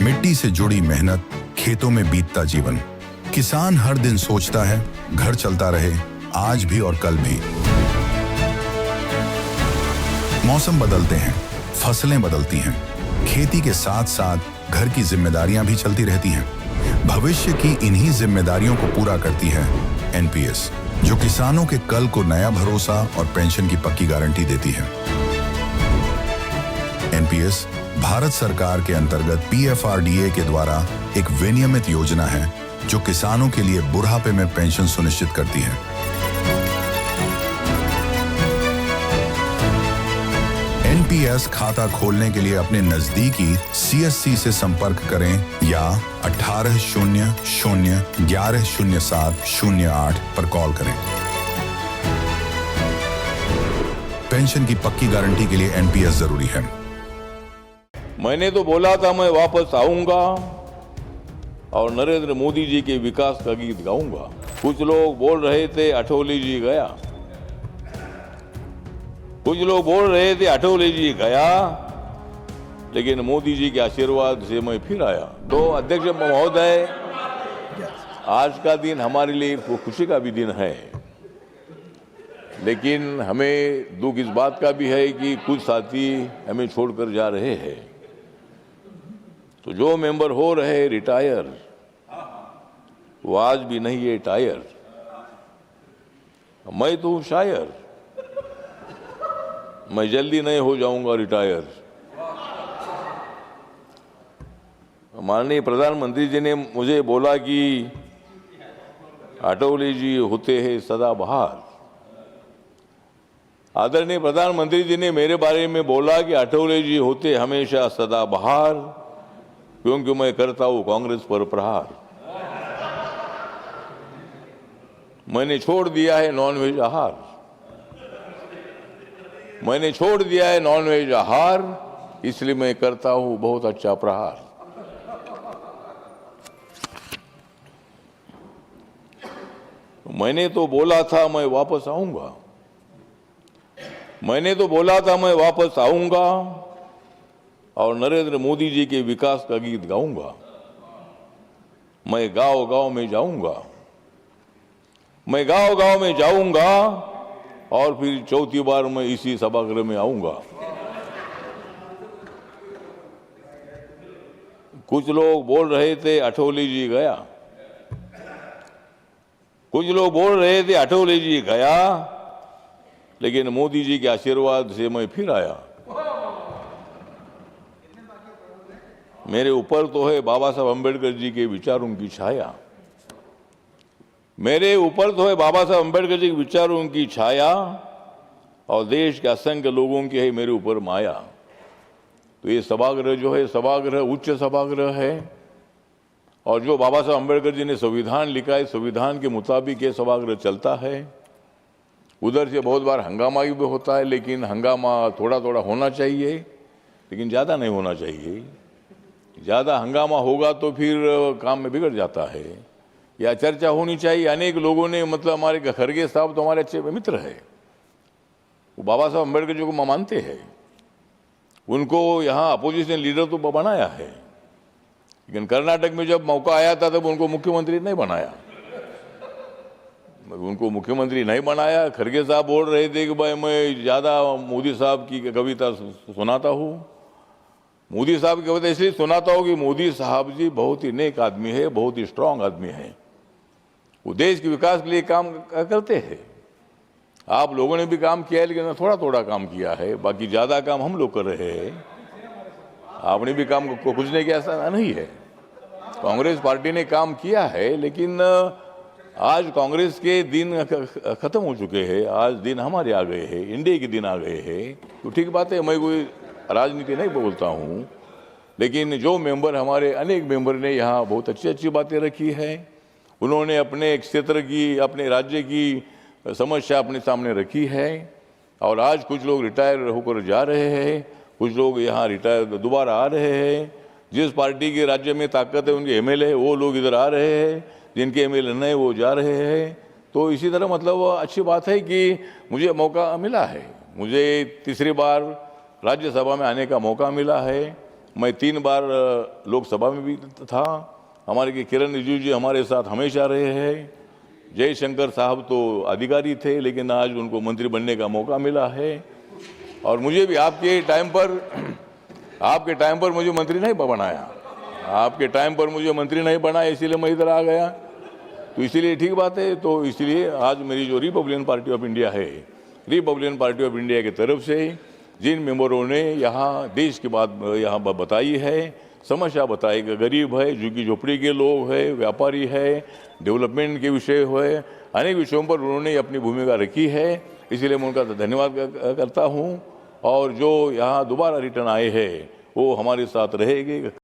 मिट्टी से जुड़ी मेहनत, खेतों में बीतता जीवन। किसान हर दिन सोचता है घर चलता रहे, आज भी और कल भी। मौसम बदलते हैं, फसलें बदलती हैं, खेती के साथ साथ घर की जिम्मेदारियां भी चलती रहती हैं। भविष्य की इन्हीं जिम्मेदारियों को पूरा करती है एनपीएस, जो किसानों के कल को नया भरोसा और पेंशन की पक्की गारंटी देती है। एनपीएस भारत सरकार के अंतर्गत पीएफआरडीए के द्वारा एक विनियमित योजना है जो किसानों के लिए बुढ़ापे में पेंशन सुनिश्चित करती है। एनपीएस खाता खोलने के लिए अपने नजदीकी सीएससी से संपर्क करें या 1800-1107-08 पर कॉल करें। पेंशन की पक्की गारंटी के लिए एनपीएस जरूरी है। मैंने तो बोला था मैं वापस आऊंगा और नरेंद्र मोदी जी के विकास का गीत गाऊंगा। कुछ लोग बोल रहे थे अठौली जी गया, कुछ लोग बोल रहे थे अठौली जी गया, लेकिन मोदी जी के आशीर्वाद से मैं फिर आया। तो अध्यक्ष महोदय, आज का दिन हमारे लिए खुशी का भी दिन है, लेकिन हमें दुख इस बात का भी है कि कुछ साथी हमें छोड़कर जा रहे हैं। तो जो मेंबर हो रहे रिटायर, वो आज भी नहीं है टायर। मैं तो हूं शायर, मैं जल्दी नहीं हो जाऊंगा रिटायर। माननीय प्रधानमंत्री जी ने मुझे बोला कि अटौली जी होते हैं सदाबहार। आदरणीय प्रधानमंत्री जी ने मेरे बारे में बोला कि अटौली जी होते हमेशा सदाबहार, क्योंकि मैं करता हूं कांग्रेस पर प्रहार। मैंने छोड़ दिया है नॉनवेज आहार, मैंने छोड़ दिया है नॉनवेज आहार, इसलिए मैं करता हूं बहुत अच्छा प्रहार। मैंने तो बोला था मैं वापस आऊंगा, मैंने तो बोला था मैं वापस आऊंगा और नरेंद्र मोदी जी के विकास का गीत गाऊंगा। मैं गांव गांव में जाऊंगा, मैं गांव गांव में जाऊंगा और फिर चौथी बार मैं इसी सभागृह में आऊंगा। कुछ लोग बोल रहे थे अठौली जी गया, कुछ लोग बोल रहे थे अठौली जी गया, लेकिन मोदी जी के आशीर्वाद से मैं फिर आया। मेरे ऊपर तो है बाबा साहब अम्बेडकर जी के विचारों की छाया, मेरे ऊपर तो है बाबा साहब अम्बेडकर जी के विचारों की छाया, और देश के असंख्य लोगों की है मेरे ऊपर माया। तो ये सभागृह जो है, सभागृह उच्च सभागृह है, और जो बाबा साहब अम्बेडकर जी ने संविधान लिखा है, संविधान के मुताबिक ये सभागृह चलता है। उधर से बहुत बार हंगामा भी होता है, लेकिन हंगामा थोड़ा थोड़ा होना चाहिए, लेकिन ज़्यादा नहीं होना चाहिए। ज़्यादा हंगामा होगा तो फिर काम में बिगड़ जाता है। या चर्चा होनी चाहिए। अनेक लोगों ने, मतलब हमारे खरगे साहब तो हमारे अच्छे मित्र है, वो बाबा साहब अम्बेडकर जी को मानते हैं, उनको यहाँ अपोजिशन लीडर तो बनाया है, लेकिन कर्नाटक में जब मौका आया था तब उनको मुख्यमंत्री नहीं बनाया, उनको मुख्यमंत्री नहीं बनाया। खरगे साहब बोल रहे थे कि भाई मैं ज़्यादा मोदी साहब की कविता सुनाता हूँ। मोदी साहब की कविता इसलिए सुनाता हूँ कि मोदी साहब जी बहुत ही नेक आदमी है, बहुत ही स्ट्रांग आदमी है, वो देश के विकास के लिए काम करते हैं। आप लोगों ने भी काम किया है, लेकिन थोड़ा थोड़ा काम किया है, बाकी ज़्यादा काम हम लोग कर रहे हैं। आपने भी काम को कुछ नहीं किया, ऐसा नहीं है। कांग्रेस पार्टी ने काम किया है, लेकिन आज कांग्रेस के दिन खत्म हो चुके हैं, आज दिन हमारे आ गए हैं, इंडिया के दिन आ गए हैं। तो ठीक बात है, मैं कोई राजनीति नहीं बोलता हूँ, लेकिन जो मेंबर, हमारे अनेक मेंबर ने यहाँ बहुत अच्छी अच्छी बातें रखी है। उन्होंने अपने क्षेत्र की, अपने राज्य की समस्या अपने सामने रखी है, और आज कुछ लोग रिटायर होकर जा रहे हैं, कुछ लोग यहाँ रिटायर दोबारा आ रहे हैं। जिस पार्टी के राज्य में ताकत है, उनके एमएलए वो लोग इधर आ रहे हैं, जिनके एमएलए नहीं वो जा रहे हैं। तो इसी तरह मतलब अच्छी बात है कि मुझे मौका मिला है, मुझे तीसरी बार राज्यसभा में आने का मौका मिला है, मैं 3 बार लोकसभा में भी था। हमारे के किरण रिजिजू जी हमारे साथ हमेशा रहे हैं। जयशंकर साहब तो अधिकारी थे, लेकिन आज उनको मंत्री बनने का मौका मिला है। और मुझे भी आपके टाइम पर मुझे मंत्री नहीं बनाया, आपके टाइम पर मुझे मंत्री नहीं बनाया, इसीलिए मैं इधर आ गया। तो इसीलिए ठीक बात है। तो इसलिए आज मेरी जो रिपब्लिकन पार्टी ऑफ इंडिया है, रिपब्लिकन पार्टी ऑफ इंडिया की तरफ से जिन मेंबरों ने यहाँ देश की बात यहाँ बताई है, समस्या बताई, गरीब है, झुग्गी झोपड़ी के लोग है, व्यापारी है, डेवलपमेंट के विषय है, अनेक विषयों पर उन्होंने अपनी भूमिका रखी है। इसलिए मैं उनका धन्यवाद करता हूँ। और जो यहाँ दोबारा रिटर्न आए हैं वो हमारे साथ रहेंगे।